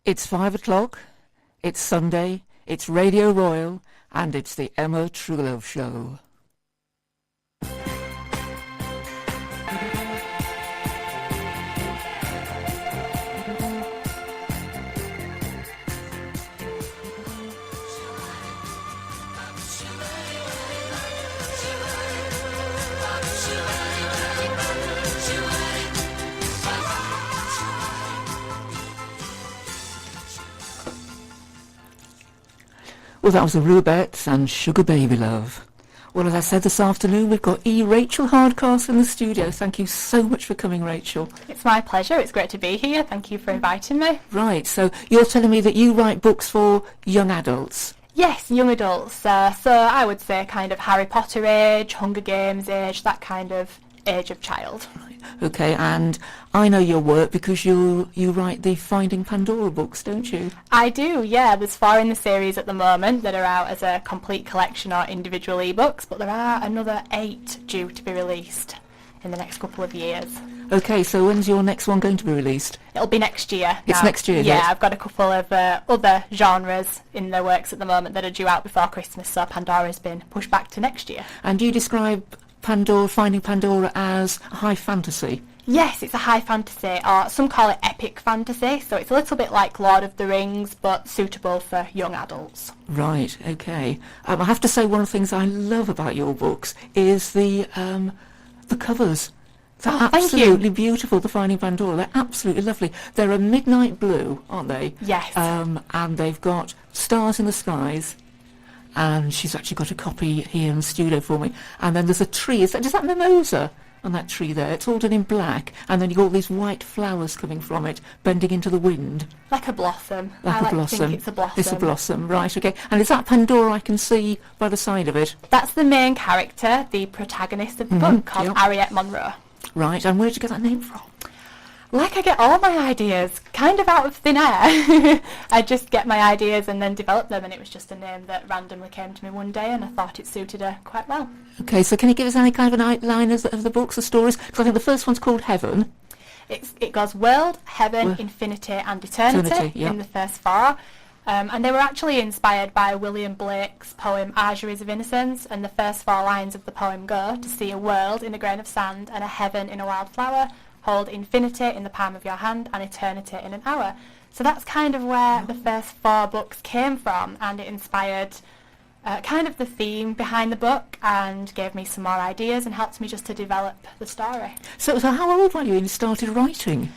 It's 5 o'clock, it's Sunday, it's Radio Royal, and it's the Emma Truelove Show. Well, that was the Rubettes and Sugar Baby Love. Well, as I said this afternoon, we've got Rachel Hardcastle in the studio. Thank you so much for coming, Rachel. It's my pleasure. It's great to be here. Thank you for inviting me. Right, so you're telling me that you write books for young adults? Yes, young adults. So I would say kind of Harry Potter age, Hunger Games age, that kind of age of child. Right. Okay, and I know your work because you write the Finding Pandora books, don't you? I do, yeah. There's 4 in the series at the moment that are out as a complete collection or individual ebooks, but there are another 8 due to be released in the next couple of years. Okay, so when's your next one going to be released? It'll be next year. It's next year, yeah. I've got a couple of other genres in the works at the moment that are due out before Christmas, so Pandora's been pushed back to next year. And do you describe Finding Pandora as high fantasy? Yes, it's a high fantasy, or some call it epic fantasy, so it's a little bit like Lord of the Rings, but suitable for young adults. Right, okay. I have to say one of the things I love about your books is the covers. They're absolutely beautiful, the Finding Pandora. They're absolutely lovely. They're a midnight blue, aren't they? Yes. And they've got stars in the skies. And she's actually got a copy here in the studio for me. And then there's a tree. Is that mimosa on that tree there? It's all done in black. And then you've got all these white flowers coming from it, bending into the wind. Like a blossom. Like I a blossom. To think it's a blossom. It's a blossom, right, okay. And is that Pandora I can see by the side of it? That's the main character, the protagonist of the book, called Harriet Monroe. Right, and where did you get that name from? Like I get all my ideas, kind of out of thin air. I just get my ideas and then develop them, and it was just a name that randomly came to me one day, and I thought it suited her quite well. Okay, so can you give us any kind of an outline of the books, the stories? Because I think the first one's called Heaven. It goes World, Heaven, Infinity and Eternity in the first 4. And they were actually inspired by William Blake's poem Argeries of Innocence, and the first 4 lines of the poem go, to see a world in a grain of sand and a heaven in a wildflower, hold infinity in the palm of your hand and eternity in an hour. So that's kind of where the first 4 books came from, and it inspired kind of the theme behind the book and gave me some more ideas and helped me just to develop the story. So how old were you when you started writing?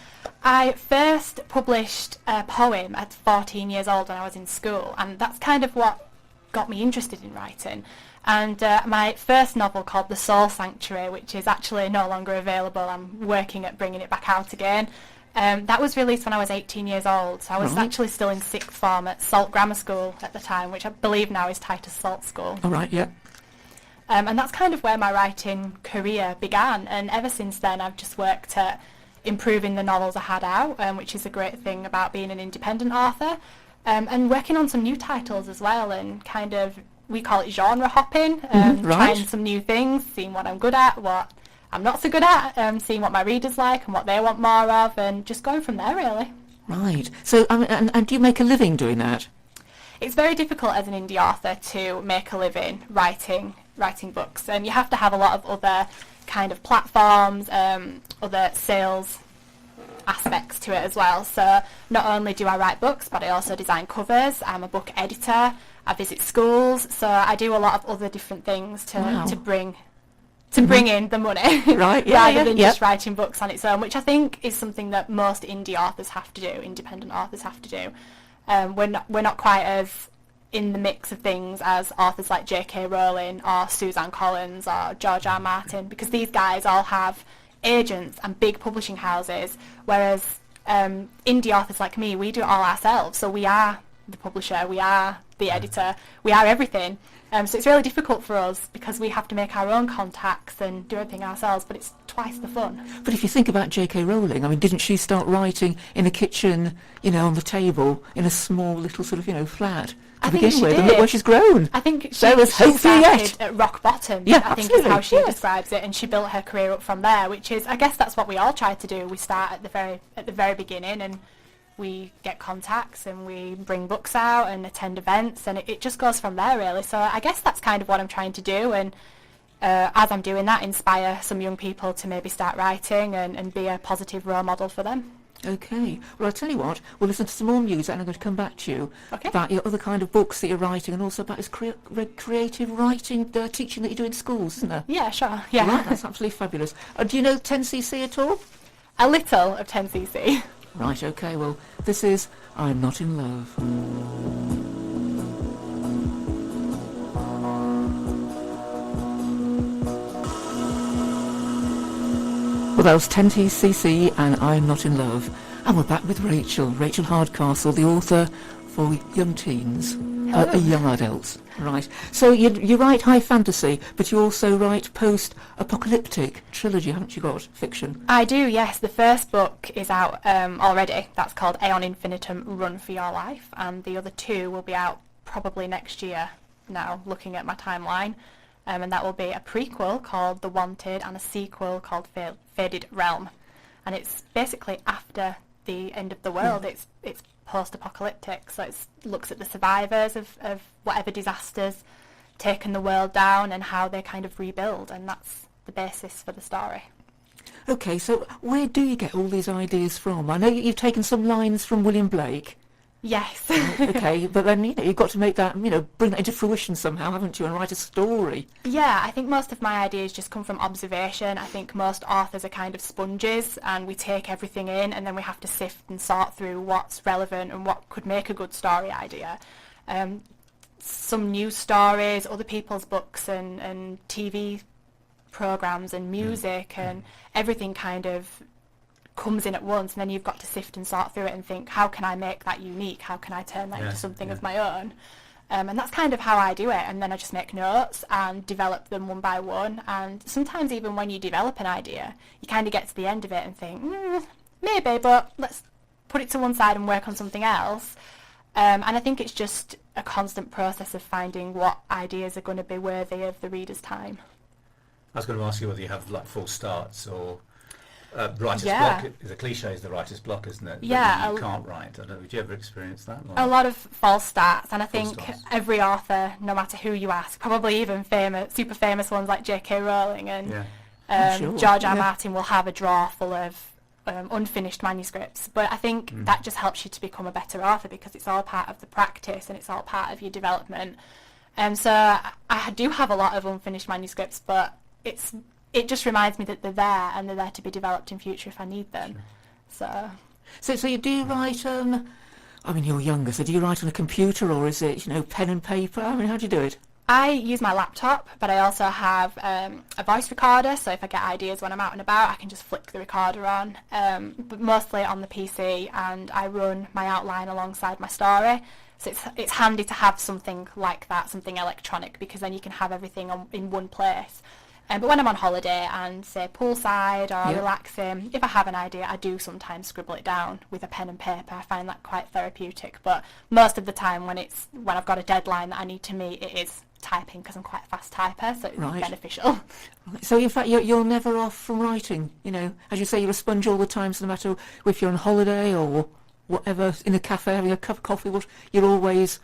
I first published a poem at 14 years old when I was in school, and that's kind of what got me interested in writing. And my first novel, called The Soul Sanctuary, which is actually no longer available, I'm working at bringing it back out again, that was released when I was 18 years old. So I was actually still in 6th form at Salt Grammar School at the time, which I believe now is Titus Salt School. Oh, right, yeah. And that's kind of where my writing career began, and ever since then I've just worked at improving the novels I had out, which is a great thing about being an independent author, and working on some new titles as well, and kind of, we call it genre hopping, trying some new things, seeing what I'm good at, what I'm not so good at, seeing what my readers like and what they want more of, and just going from there, really. Right. So, and do you make a living doing that? It's very difficult as an indie author to make a living writing books, and you have to have a lot of other kind of platforms, other sales aspects to it as well. So not only do I write books, but I also design covers. I'm a book editor. I visit schools, so I do a lot of other different things to bring in the money, right? rather than just writing books on its own, which I think is something that most indie authors have to do, independent authors have to do. We're not quite as in the mix of things as authors like J.K. Rowling or Suzanne Collins or George R. Martin, because these guys all have agents and big publishing houses, whereas indie authors like me, we do it all ourselves. So we are the publisher, we are the editor, we are everything. So it's really difficult for us because we have to make our own contacts and do everything ourselves, but it's twice the fun. But if you think about J.K. Rowling, I mean, didn't she start writing in a kitchen, on the table, in a small little sort of, flat to begin with, and look where she's grown? I think she started at rock bottom, I think is how she describes it, and she built her career up from there, which is, I guess that's what we all try to do. We start at the very beginning and we get contacts and we bring books out and attend events, and it just goes from there really. So I guess that's kind of what I'm trying to do, and as I'm doing that, inspire some young people to maybe start writing and be a positive role model for them. Okay. Well, I'll tell you what, we'll listen to some more music and I'm going to come back to you Okay. about your other kind of books that you're writing, and also about this creative writing teaching that you do in schools, isn't there? Yeah, sure. Yeah. Right, that's absolutely fabulous. Do you know 10cc at all? A little of 10cc. Right, okay, well, this is I'm Not in Love. Well, that was 10cc and I'm Not in Love. And we're back with Rachel Hardcastle, the author for young teens, young adults. Right. So you write high fantasy, but you also write post-apocalyptic trilogy, haven't you got? Fiction. I do, yes. The first book is out already. That's called Aeon Infinitum, Run for Your Life. And the other two will be out probably next year now, looking at my timeline. And that will be a prequel called The Wanted and a sequel called Faded Realm. And it's basically after the end of the world. It's post-apocalyptic, so it looks at the survivors of whatever disasters taken the world down and how they kind of rebuild, and that's the basis for the story. Okay, so where do you get all these ideas from? I know you've taken some lines from William Blake. Yes. Okay, but then you've got to make that, bring that into fruition somehow, haven't you, and write a story. Yeah, I think most of my ideas just come from observation. I think most authors are kind of sponges, and we take everything in and then we have to sift and sort through what's relevant and what could make a good story idea. Some news stories, other people's books and TV programmes and music and everything kind of comes in at once, and then you've got to sift and sort through it and think, how can I make that unique? How can I turn that into something of my own? And that's kind of how I do it, and then I just make notes and develop them one by one. And sometimes even when you develop an idea, you kind of get to the end of it and think, maybe, but let's put it to one side and work on something else. And I think it's just a constant process of finding what ideas are going to be worthy of the reader's time. I was going to ask you whether you have like full starts or writer's block. The cliche is the writer's block, isn't it? Yeah. You can't write. I don't know, did you ever experience that? Or? A lot of false starts, and I think every author, no matter who you ask, probably even super famous ones like J.K. Rowling and George R. Martin will have a drawer full of unfinished manuscripts. But I think that just helps you to become a better author, because it's all part of the practice and it's all part of your development. So I do have a lot of unfinished manuscripts, but it just reminds me that they're there, and they're there to be developed in future if I need them. Sure. So you do write, you're younger, so do you write on a computer, or is it, pen and paper? How do you do it? I use my laptop, but I also have a voice recorder, so if I get ideas when I'm out and about, I can just flick the recorder on, but mostly on the PC, and I run my outline alongside my story. So it's handy to have something like that, something electronic, because then you can have everything in one place. But when I'm on holiday and, say, poolside or relaxing, if I have an idea, I do sometimes scribble it down with a pen and paper. I find that quite therapeutic. But most of the time, when I've got a deadline that I need to meet, it is typing, because I'm quite a fast typer, so it's beneficial. So, in fact, you're never off from writing, As you say, you're a sponge all the time, so no matter if you're on holiday or whatever, in a cafe having a cup of coffee, you're always...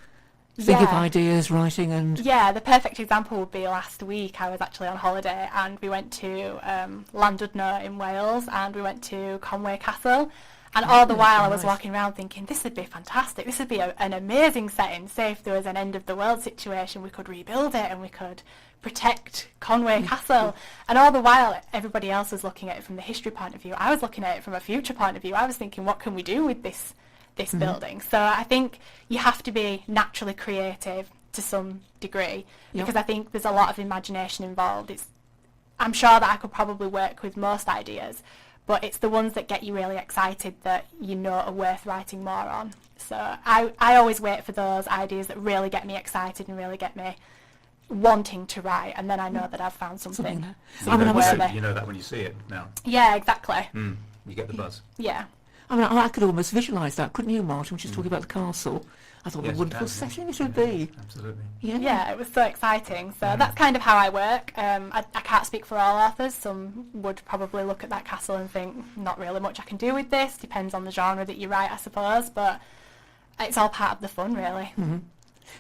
think of ideas, writing, and... Yeah, the perfect example would be last week. I was actually on holiday, and we went to Llandudno in Wales, and we went to Conway Castle, and all the while I was walking around thinking, this would be fantastic, this would be an amazing setting. Say if there was an end of the world situation, we could rebuild it and we could protect Conway Castle. And all the while everybody else was looking at it from the history point of view. I was looking at it from a future point of view. I was thinking, what can we do with this building? So I think you have to be naturally creative to some degree, because I think there's a lot of imagination involved. I'm sure that I could probably work with most ideas, but it's the ones that get you really excited that are worth writing more on. So I always wait for those ideas that really get me excited and really get me wanting to write, and then I know that I've found something. You know that when you see it now. Yeah, exactly. You get the buzz. Yeah. I mean, I could almost visualise that, couldn't you, Martin, when she was talking about the castle? I thought what a wonderful setting it would be. Absolutely. Yeah, it was so exciting. So that's kind of how I work. I can't speak for all authors. Some would probably look at that castle and think, not really much I can do with this. Depends on the genre that you write, I suppose. But it's all part of the fun, really. Mm-hmm.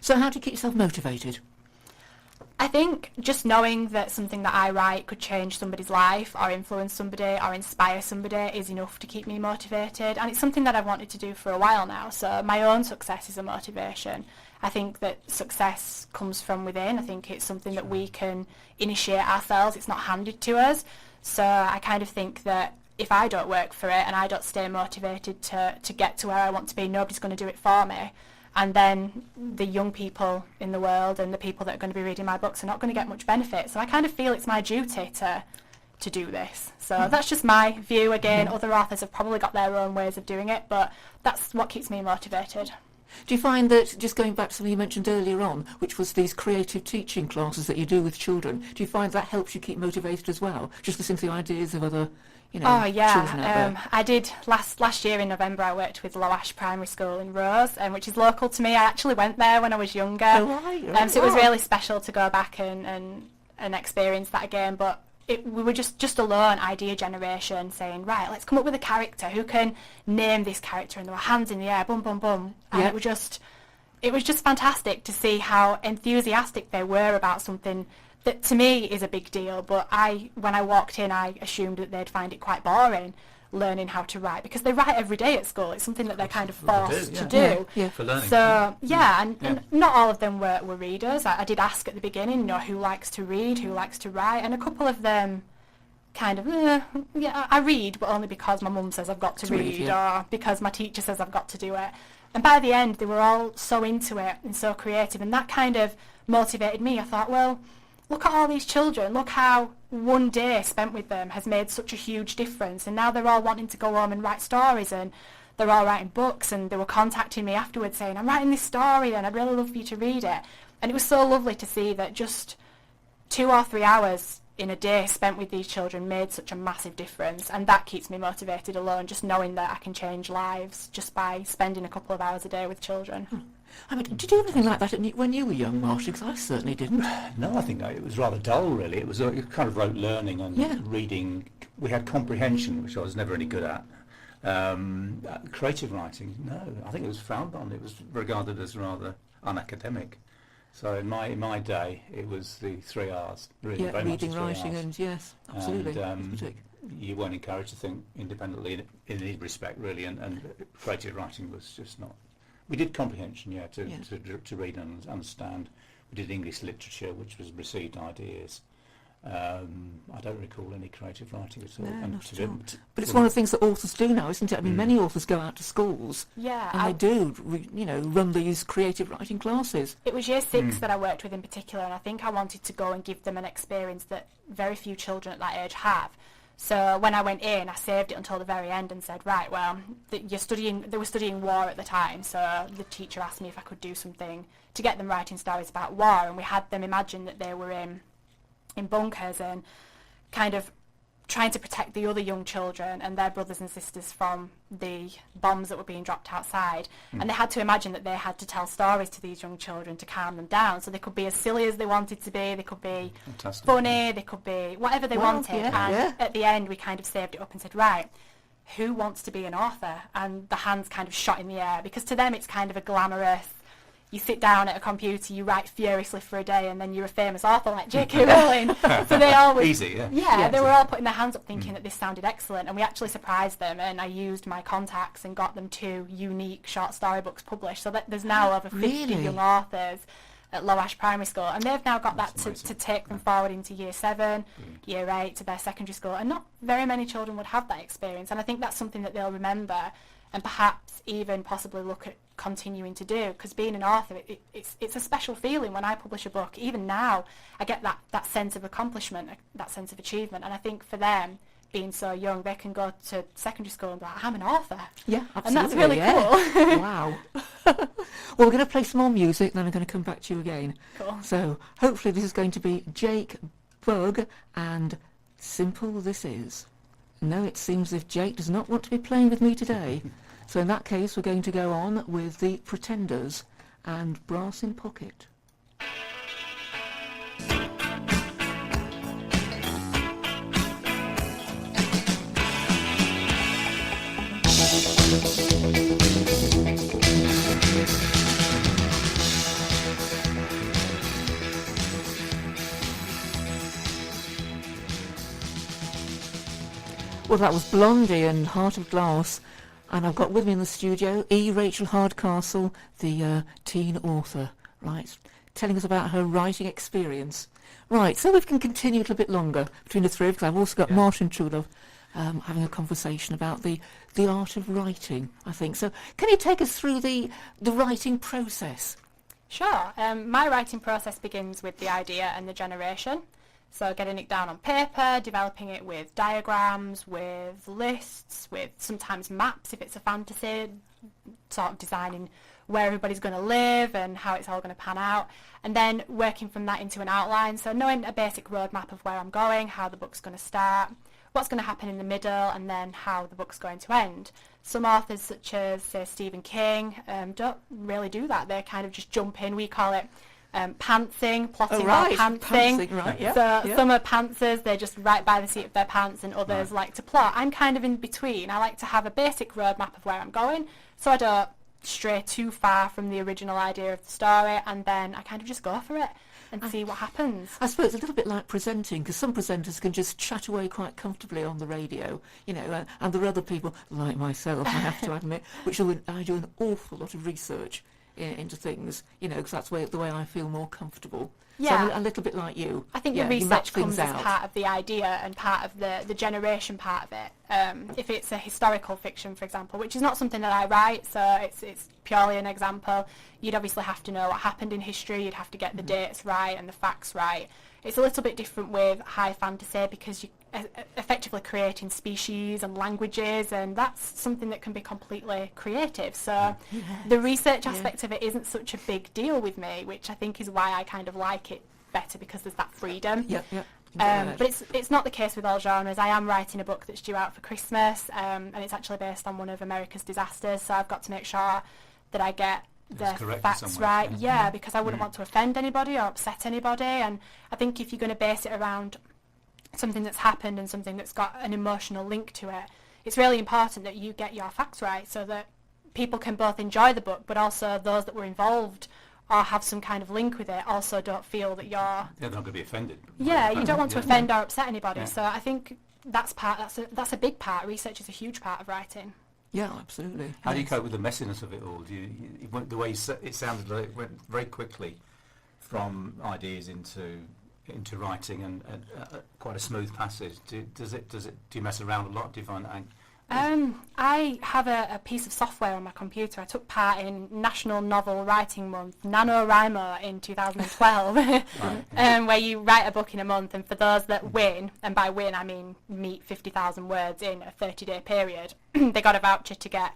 So how do you keep yourself motivated? I think just knowing that something that I write could change somebody's life or influence somebody or inspire somebody is enough to keep me motivated, and it's something that I've wanted to do for a while now, so my own success is a motivation. I think that success comes from within. I think it's something that we can initiate ourselves. It's not handed to us. So I kind of think that if I don't work for it and I don't stay motivated to get to where I want to be, nobody's going to do it for me. And then the young people in the world and the people that are going to be reading my books are not going to get much benefit. So I kind of feel it's my duty to do this. So that's just my view. Again, other authors have probably got their own ways of doing it, but that's what keeps me motivated. Do you find that, just going back to something you mentioned earlier on, which was these creative teaching classes that you do with children, do you find that helps you keep motivated as well? Just listening to the ideas of other, children out there? I did last year in November. I worked with Lowash Primary School in Rose, which is local to me. I actually went there when I was younger. Oh, right. So it was really special to go back and experience that again. But we were just alone, idea generation, saying, right, let's come up with a character. Who can name this character? And there were hands in the air, boom, boom, boom. And it was just fantastic to see how enthusiastic they were about something that to me is a big deal. But when I walked in, I assumed that they'd find it quite boring learning how to write, because they write every day at school. It's something that they're kind of forced to do. Yeah. For learning. So and not all of them were readers. I did ask at the beginning, who likes to read, who likes to write, and a couple of them kind of, I read, but only because my mum says I've got to read, or because my teacher says I've got to do it. And by the end, they were all so into it and so creative, and that kind of motivated me. I thought, well, look at all these children, look how one day spent with them has made such a huge difference, and now they're all wanting to go home and write stories, and they're all writing books, and they were contacting me afterwards saying, I'm writing this story and I'd really love for you to read it. And it was so lovely to see that just 2 or 3 hours in a day spent with these children made such a massive difference, and that keeps me motivated alone, just knowing that I can change lives just by spending a couple of hours a day with children. I mean, did you do anything like that when you were young, Martin? Because I certainly didn't. No, I think it was rather dull, really. It was kind of rote learning and reading. We had comprehension, which I was never any good at. Creative writing, no. I think it was frowned on. It was regarded as rather unacademic. So in my day, it was the 3 R's, really. Very reading, much the writing, 3 Rs. and yes, absolutely. And you weren't encouraged to think independently in any respect, really, and creative writing was just not. We did comprehension, to read and understand. We did English literature, which was received ideas. I don't recall any creative writing at all. No, And not to at all. to- But it's one of the things that authors do now, isn't it? I mean, many authors go out to schools Yeah, and they do, run these creative writing classes. it was year 6 that I worked with in particular, and I think I wanted to go and give them an experience that very few children at that age have. So when I went in, I saved it until the very end and said, right, well, they were studying war at the time, so the teacher asked me if I could do something to get them writing stories about war, and we had them imagine that they were in bunkers and kind of trying to protect the other young children and their brothers and sisters from the bombs that were being dropped outside. And they had to imagine that they had to tell stories to these young children to calm them down. So they could be as silly as they wanted to be, they could be funny, they could be whatever they wanted. At the end, we kind of saved it up and said, right, who wants to be an author? And the hands kind of shot in the air, because to them it's kind of a glamorous, you sit down at a computer, you write furiously for a day, and then you're a famous author like J.K. Rowling. So they always Easy, they were all putting their hands up thinking that this sounded excellent, and we actually surprised them, and I used my contacts and got them 2 unique short story books published. So that there's now over 50 young authors at Lowash Primary School, and they've now got that to take them forward into year 7, year 8, to their secondary school, and not very many children would have that experience, and I think that's something that they'll remember and perhaps even possibly look at continuing to do, because being an author, it's a special feeling. When I publish a book, even now, I get that sense of accomplishment, that sense of achievement, and I think for them, being so young, they can go to secondary school and be like, I'm an author. Yeah, absolutely. And that's really cool. Wow. Well, we're going to play some more music, then I'm going to come back to you again. Cool. So hopefully this is going to be Jake Bug and Simple This Is. No, it seems as if Jake does not want to be playing with me today. So in that case, we're going to go on with the Pretenders and Brass in Pocket. Well, that was Blondie and Heart of Glass, and I've got with me in the studio Rachel Hardcastle, the teen author, right, telling us about her writing experience. Right, so we can continue a little bit longer between the three, because I've also got Martin Truelove having a conversation about the art of writing, I think. So can you take us through the writing process? Sure. My writing process begins with the idea and the generation. So getting it down on paper, developing it with diagrams, with lists, with sometimes maps if it's a fantasy, sort of designing where everybody's going to live and how it's all going to pan out, and then working from that into an outline. So knowing a basic roadmap of where I'm going, how the book's going to start, what's going to happen in the middle, and then how the book's going to end. Some authors, such as, say, Stephen King, don't really do that. They kind of just jump in. We call it pantsing, plotting or pantsing. Right, yeah, so some are pantsers, they're just right by the seat of their pants, and others like to plot. I'm kind of in between. I like to have a basic roadmap of where I'm going, so I don't stray too far from the original idea of the story, and then I kind of just go for it and see what happens. I suppose it's a little bit like presenting, because some presenters can just chat away quite comfortably on the radio, you know, and there are other people, like myself, I have to admit, which I do an awful lot of research into things, you know, because that's the way I feel more comfortable. Yeah. So I'm a little bit like you. I think the research comes as part of the idea and part of the generation part of it. If it's a historical fiction, for example, which is not something that I write, so it's purely an example, you'd obviously have to know what happened in history, you'd have to get the dates right and the facts right. It's a little bit different with high fantasy because you're effectively creating species and languages, and that's something that can be completely creative. So the research aspect of it isn't such a big deal with me, which I think is why I kind of like it better, because there's that freedom. But it's not the case with all genres. I am writing a book that's due out for Christmas, and it's actually based on one of America's disasters, so I've got to make sure that I get the facts right, because I wouldn't want to offend anybody or upset anybody, and I think if you're going to base it around something that's happened and something that's got an emotional link to it, it's really important that you get your facts right so that people can both enjoy the book, but also those that were involved or have some kind of link with it also don't feel that you're... They're not going to be offended. Yeah, you don't want to offend or upset anybody, so I think that's a big part. Research is a huge part of writing. Yeah, absolutely. How do you cope with the messiness of it all? The way it sounded like it went very quickly from ideas into writing and quite a smooth passage. Do you mess around a lot? Do you find I have a piece of software on my computer. I took part in National Novel Writing Month, NaNoWriMo, in 2012, where you write a book in a month, and for those that win, and by win I mean meet 50,000 words in a 30-day period, they got a voucher to get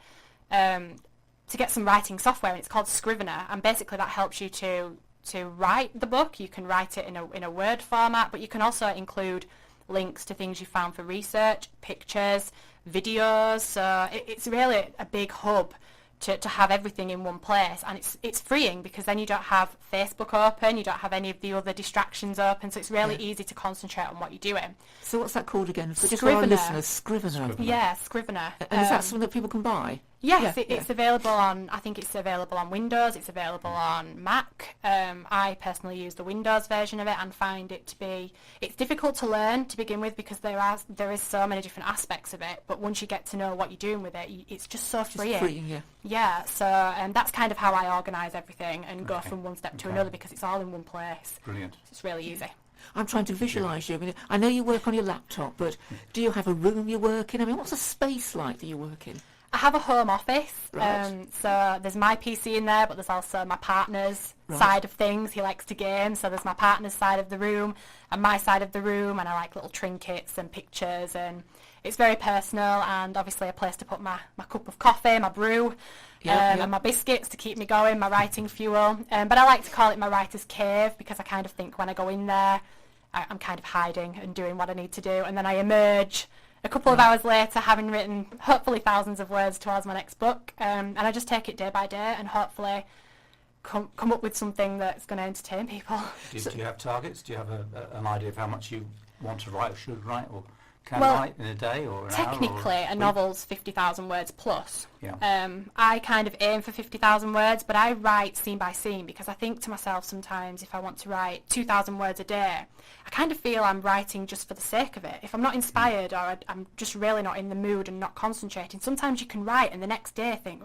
some writing software, and it's called Scrivener, and basically that helps you to write the book. You can write it in a Word format, but you can also include links to things you found for research, pictures, videos, so it's really a big hub to have everything in one place, and it's freeing because then you don't have Facebook open, you don't have any of the other distractions open, so it's really easy to concentrate on what you're doing. So what's that called again? For just for our listeners, Scrivener. Yeah, Scrivener. And is that something that people can buy? Yes, it's available on, I think it's available on Windows, it's available on Mac. I personally use the Windows version of it and find it to be, it's difficult to learn to begin with because there is so many different aspects of it, but once you get to know what you're doing with it, it's just so freeing. It's freeing, yeah. Yeah, so that's kind of how I organise everything and go from one step to another because it's all in one place. Brilliant. It's really easy. I'm trying to visualise you. I mean, I know you work on your laptop, but do you have a room you work in? I mean, what's the space like that you work in? I have a home office, right. So there's my PC in there, but there's also my partner's side of things. He likes to game, so there's my partner's side of the room and my side of the room, and I like little trinkets and pictures, and it's very personal, and obviously a place to put my cup of coffee, my brew, and my biscuits to keep me going, my writing fuel. But I like to call it my writer's cave because I kind of think when I go in there, I'm kind of hiding and doing what I need to do, and then I emerge a couple of hours later, having written hopefully thousands of words towards my next book, and I just take it day by day and hopefully come up with something that's going to entertain people. Do you have targets? Do you have an idea of how much you want to write or should write or can Well, write in a day or an hour? Technically, or a novel's 50,000 words plus. Yeah. I kind of aim for 50,000 words, but I write scene by scene because I think to myself sometimes if I want to write 2,000 words a day, I kind of feel I'm writing just for the sake of it. If I'm not inspired or I'm just really not in the mood and not concentrating, sometimes you can write and the next day think,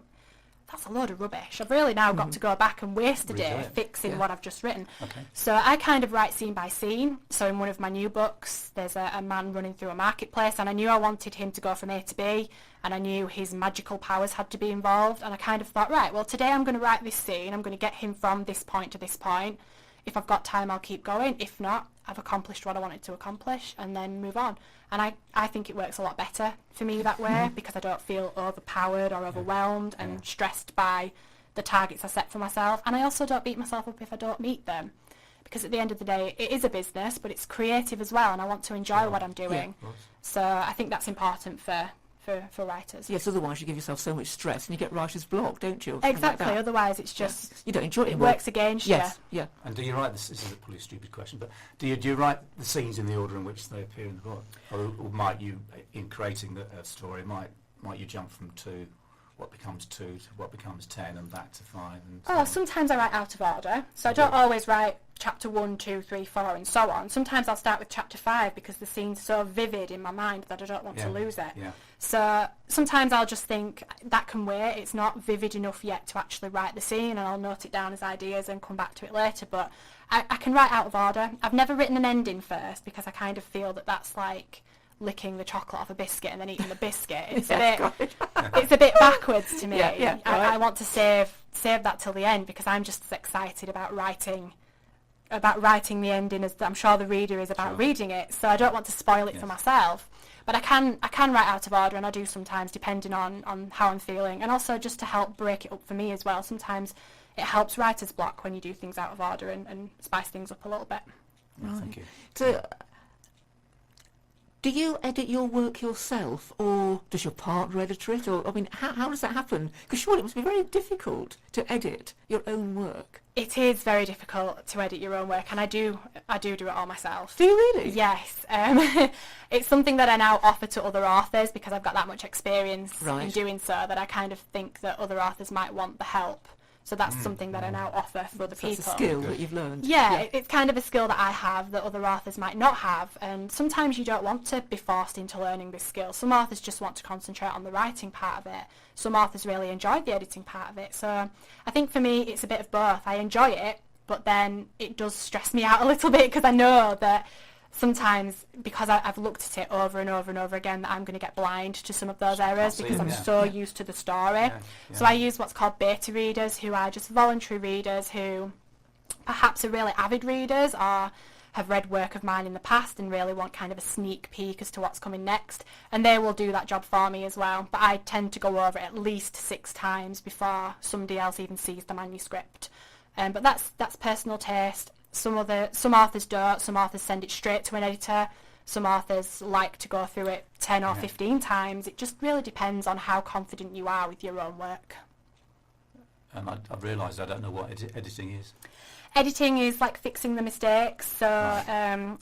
that's a load of rubbish. I've really now got to go back and waste a day fixing what I've just written. Okay. So I kind of write scene by scene. So in one of my new books, there's a man running through a marketplace, and I knew I wanted him to go from A to B, and I knew his magical powers had to be involved, and I kind of thought, right, well, today I'm going to write this scene. I'm going to get him from this point to this point. If I've got time, I'll keep going. If not, I've accomplished what I wanted to accomplish and then move on. And I think it works a lot better for me that way because I don't feel overpowered or overwhelmed and stressed by the targets I set for myself. And I also don't beat myself up if I don't meet them. Because at the end of the day, it is a business, but it's creative as well, and I want to enjoy what I'm doing. So I think that's important for writers. Yes, otherwise you give yourself so much stress and you get writer's block, don't you? Exactly, like otherwise it's just... You don't enjoy it. It works against you. Yes, yeah. And do you write this? This is probably a stupid question, but do you write the scenes in the order in which they appear in the book, or might you, in creating a story, might you jump from what becomes 2 to what becomes 10 and back to 5? And Sometimes I write out of order, so I don't always write chapter 1, 2, 3, 4 and so on. Sometimes I'll start with chapter 5 because the scene's so vivid in my mind that I don't want to lose it. Yeah. So sometimes I'll just think that can wait, it's not vivid enough yet to actually write the scene, and I'll note it down as ideas and come back to it later, but I can write out of order. I've never written an ending first because I kind of feel that that's like licking the chocolate off a biscuit and then eating the biscuit. It's a bit backwards to me. I want to save that till the end because I'm just as excited about writing the ending as I'm sure the reader is about reading it. So I don't want to spoil it for myself. But I can write out of order, and I do sometimes depending on how I'm feeling, and also just to help break it up for me as well. Sometimes it helps writer's block when you do things out of order and spice things up a little bit. Right. Thank you. So, do you edit your work yourself, or does your partner edit it? Or I mean, how does that happen? Because surely it must be very difficult to edit your own work. It is very difficult to edit your own work, and I do it all myself. Do you really? Yes. It's something that I now offer to other authors because I've got that much experience in doing so that I kind of think that other authors might want the help. So that's something that I now offer for other people. That's a skill that you've learned. Yeah, it's kind of a skill that I have that other authors might not have, and sometimes you don't want to be forced into learning this skill. Some authors just want to concentrate on the writing part of it. Some authors really enjoy the editing part of it. So I think for me it's a bit of both. I enjoy it, but then it does stress me out a little bit because I know that sometimes, because I've looked at it over and over and over again, that I'm going to get blind to some of those errors because I'm so used to the story. So I use what's called beta readers, who are just voluntary readers who perhaps are really avid readers or have read work of mine in the past and really want kind of a sneak peek as to what's coming next, and they will do that job for me as well. But I tend to go over it at least 6 times before somebody else even sees the manuscript. But that's personal taste. Some authors don't. Some authors send it straight to an editor. Some authors like to go through it 10 or 15 times. It just really depends on how confident you are with your own work. And I've realised I don't know what editing is. Editing is like fixing the mistakes. So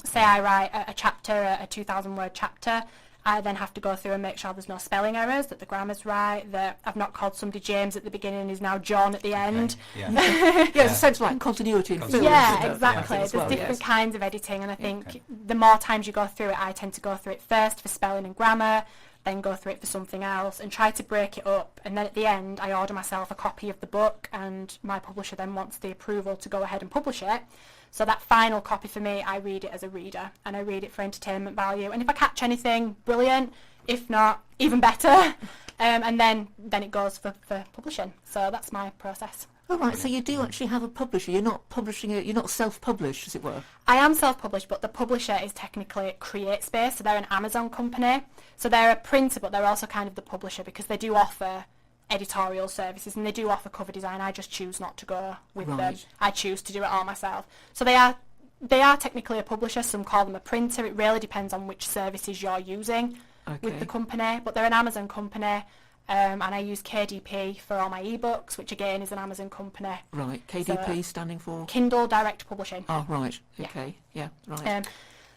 say I write a chapter, a 2,000 word chapter, I then have to go through and make sure there's no spelling errors, that the grammar's right, that I've not called somebody James at the beginning and is now John at the end. It's essentially like continuity in film. Yeah, exactly. There's different kinds of editing, and I think the more times you go through it, I tend to go through it first for spelling and grammar, then go through it for something else and try to break it up, and then at the end I order myself a copy of the book, and my publisher then wants the approval to go ahead and publish it. So that final copy for me, I read it as a reader, and I read it for entertainment value, and if I catch anything, brilliant. If not, even better. And then it goes for publishing. So that's my process. Oh right, so you do actually have a publisher. You're not publishing it. You're not self-published, as it were. I am self-published, but the publisher is technically CreateSpace, so they're an Amazon company. So they're a printer, but they're also kind of the publisher because they do offer editorial services and they do offer cover design. I just choose not to go with them. I choose to do it all myself. So they are technically a publisher. Some call them a printer. It really depends on which services you're using. with the company, but they're an Amazon company. And I use KDP for all my ebooks, which again is an Amazon company. Right, KDP so, standing for? Kindle Direct Publishing. Oh, right, okay, yeah, right.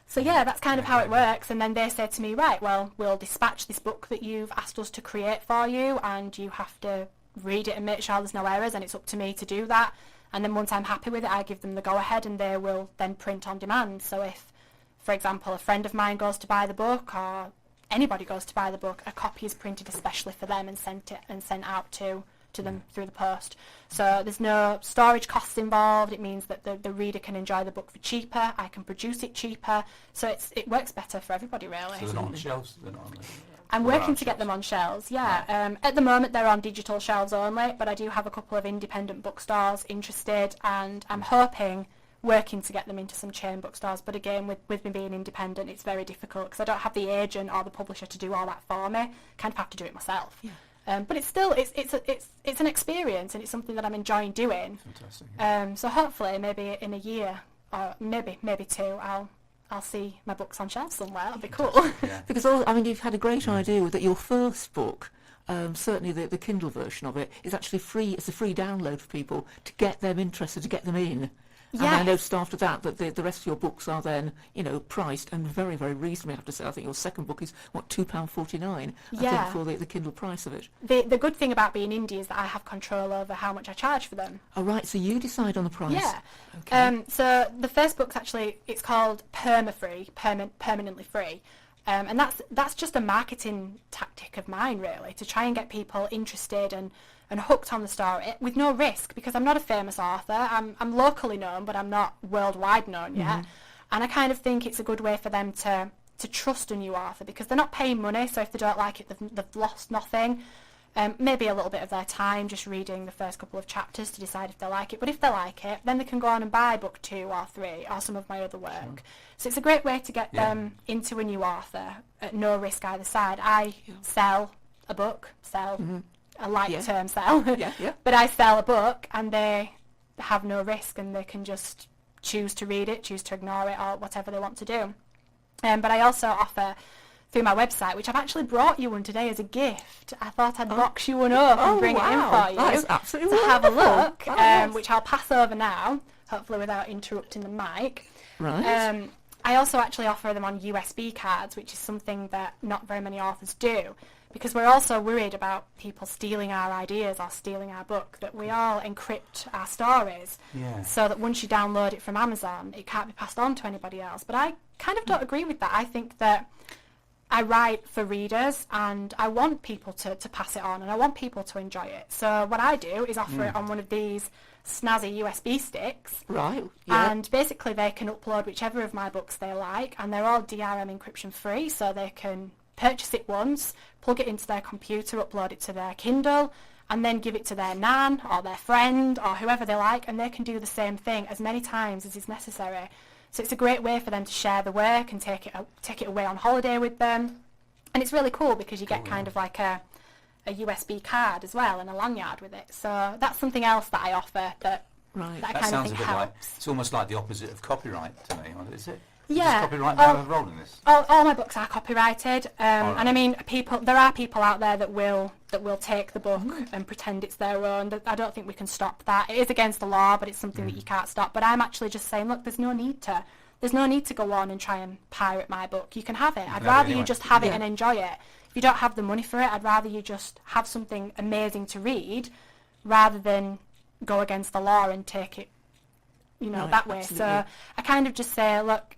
So yeah, that's kind of how it works. And then they say to me, right, well, we'll dispatch this book that you've asked us to create for you, and you have to read it and make sure there's no errors, and it's up to me to do that. And then once I'm happy with it, I give them the go-ahead, and they will then print on demand. So if, for example, a friend of mine goes to buy the book, or anybody goes to buy the book, a copy is printed especially for them and sent out to them through the post. So there's no storage costs involved. It means that the reader can enjoy the book for cheaper. I can produce it cheaper. So it works better for everybody, really. So they're not on shelves? I'm working to get them on shelves, yeah. Right. At the moment they're on digital shelves only, but I do have a couple of independent bookstores interested, and I'm working to get them into some chain bookstores. But again, with me being independent, it's very difficult because I don't have the agent or the publisher to do all that for me. Kind of have to do it myself. Yeah. But it's still it's an experience, and it's something that I'm enjoying doing. Fantastic. Yeah. So hopefully, maybe in a year or maybe 2, I'll see my books on shelves somewhere. That'll be cool. Yeah. Because you've had a great idea that your first book, certainly the Kindle version of it, is actually free. It's a free download for people to get them interested, to get them in. Yes. And I noticed after that the rest of your books are then, priced and very, very reasonably, I have to say. I think your second book is, £2.49, I think, for the Kindle price of it. The good thing about being indie is that I have control over how much I charge for them. Oh, right, so you decide on the price. Yeah. Okay. So the first book's actually, it's called Permanently Free. And that's just a marketing tactic of mine, really, to try and get people interested and hooked on the story with no risk, because I'm not a famous author. I'm locally known, but I'm not worldwide known yet. Mm-hmm. And I kind of think it's a good way for them to trust a new author, because they're not paying money, so if they don't like it, they've lost nothing. Maybe a little bit of their time just reading the first couple of chapters to decide if they like it. But if they like it, then they can go on and buy book 2 or 3 or some of my other work. Sure. So it's a great way to get them into a new author at no risk either side. I sell a book, mm-hmm. I like the term sell, but I sell a book, and they have no risk, and they can just choose to read it, choose to ignore it, or whatever they want to do. But I also offer through my website, which I've actually brought you one today as a gift. I thought I'd box you one up and bring it in for you. That's absolutely to have a look, yes. which I'll pass over now, hopefully without interrupting the mic. Right. I also actually offer them on USB cards, which is something that not very many authors do, because we're also worried about people stealing our ideas or stealing our book, that we all encrypt our stories so that once you download it from Amazon, it can't be passed on to anybody else. But I kind of don't agree with that. I think that I write for readers, and I want people to pass it on, and I want people to enjoy it. So what I do is offer it on one of these snazzy USB sticks. Right. Yeah. And basically they can upload whichever of my books they like, and they're all DRM encryption free, so they can purchase it once, plug it into their computer, upload it to their Kindle, and then give it to their nan or their friend or whoever they like, and they can do the same thing as many times as is necessary. So it's a great way for them to share the work and take it away on holiday with them. And it's really cool because you get kind of like a USB card as well and a lanyard with it. So that's something else that I offer that I kind of think helps. It's almost like the opposite of copyright to me, is it? Yeah. Does copyright have a role in this? All my books are copyrighted, and I mean, there are people out there that will take the book and pretend it's their own. I don't think we can stop that. It is against the law, but it's something that you can't stop. But I'm actually just saying, look, there's no need to go on and try and pirate my book. You can have it. I'd rather you just have it and enjoy it. If you don't have the money for it, I'd rather you just have something amazing to read, rather than go against the law and take it, that way. Absolutely. So I kind of just say, look,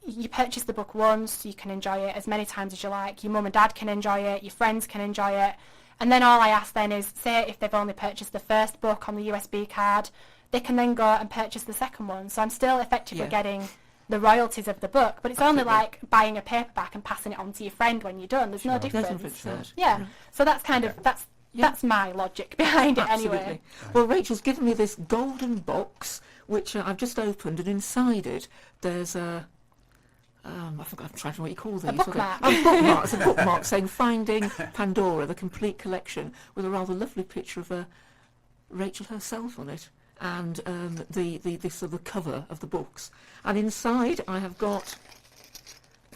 you purchase the book once, you can enjoy it as many times as you like, your mum and dad can enjoy it, your friends can enjoy it, and then all I ask then is, say if they've only purchased the first book on the USB card, they can then go and purchase the second one. So I'm still effectively getting the royalties of the book, but it's only like buying a paperback and passing it on to your friend when you're done. There's no difference. So that's kind of that's my logic behind it. Absolutely. Anyway. Well, Rachel's given me this golden box, which I've just opened, and inside it there's a I forgot, I'm trying to know what you call these. A bookmark. A bookmark. It's a bookmark saying Finding Pandora, the complete collection, with a rather lovely picture of Rachel herself on it, and the sort of the cover of the books. And inside I have got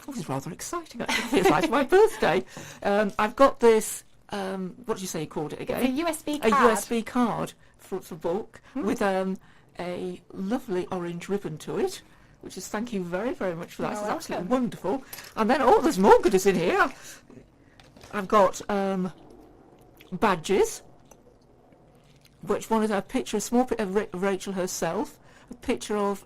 this is rather exciting, actually. It's like my birthday. I've got this, what did you say you called it again? It's a USB card. A USB card for the book with a lovely orange ribbon to it, which is, thank you very, very much for that. You're It's absolutely welcome. wonderful. And then, there's more goodies in here. I've got badges, which one is a picture, a small picture of Rachel herself, a picture of,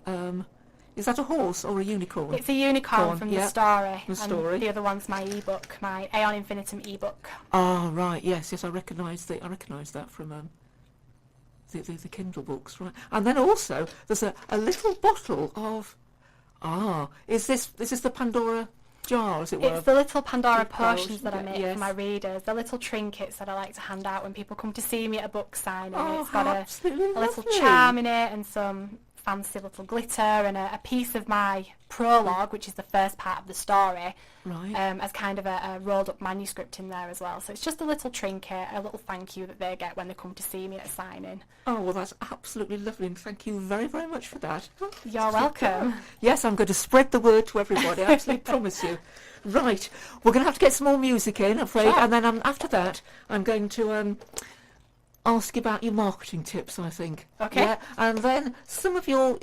is that a horse or a unicorn? It's a unicorn from the story. The story. And the other one's my ebook, my Aeon Infinitum ebook. Ah, right, yes, I recognise that from the Kindle books, right? And then also there's a little bottle of, is this the Pandora jar, as it were? It's the little Pandora Big pearls, potions that I make yes. for my readers, the little trinkets that I like to hand out when people come to see me at a book signing. Oh, It's got absolutely a little lovely. charm in it and some fancy little glitter and a piece of my prologue, which is the first part of the story, Right. as kind of a rolled up manuscript in there as well. So it's just a little trinket, a little thank you that they get when they come to see me at a signing. Oh, well, that's absolutely lovely, and thank you very, very much for that. You're welcome. Yes, I'm going to spread the word to everybody, I absolutely promise you. Right, we're going to have to get some more music in, I'm afraid, Sure. and then after that, I'm going to ask you about your marketing tips, I think. Okay. Yeah, and then some of your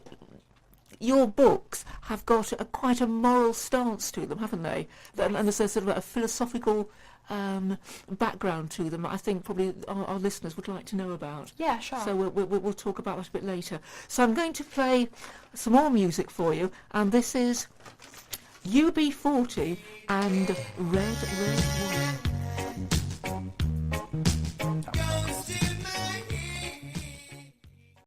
books have got quite a moral stance to them, haven't they? And there's a sort of a philosophical background to them. I think probably our listeners would like to know about. Yeah, sure. So we'll talk about that a bit later. So I'm going to play some more music for you, and this is UB40 and Red Wine.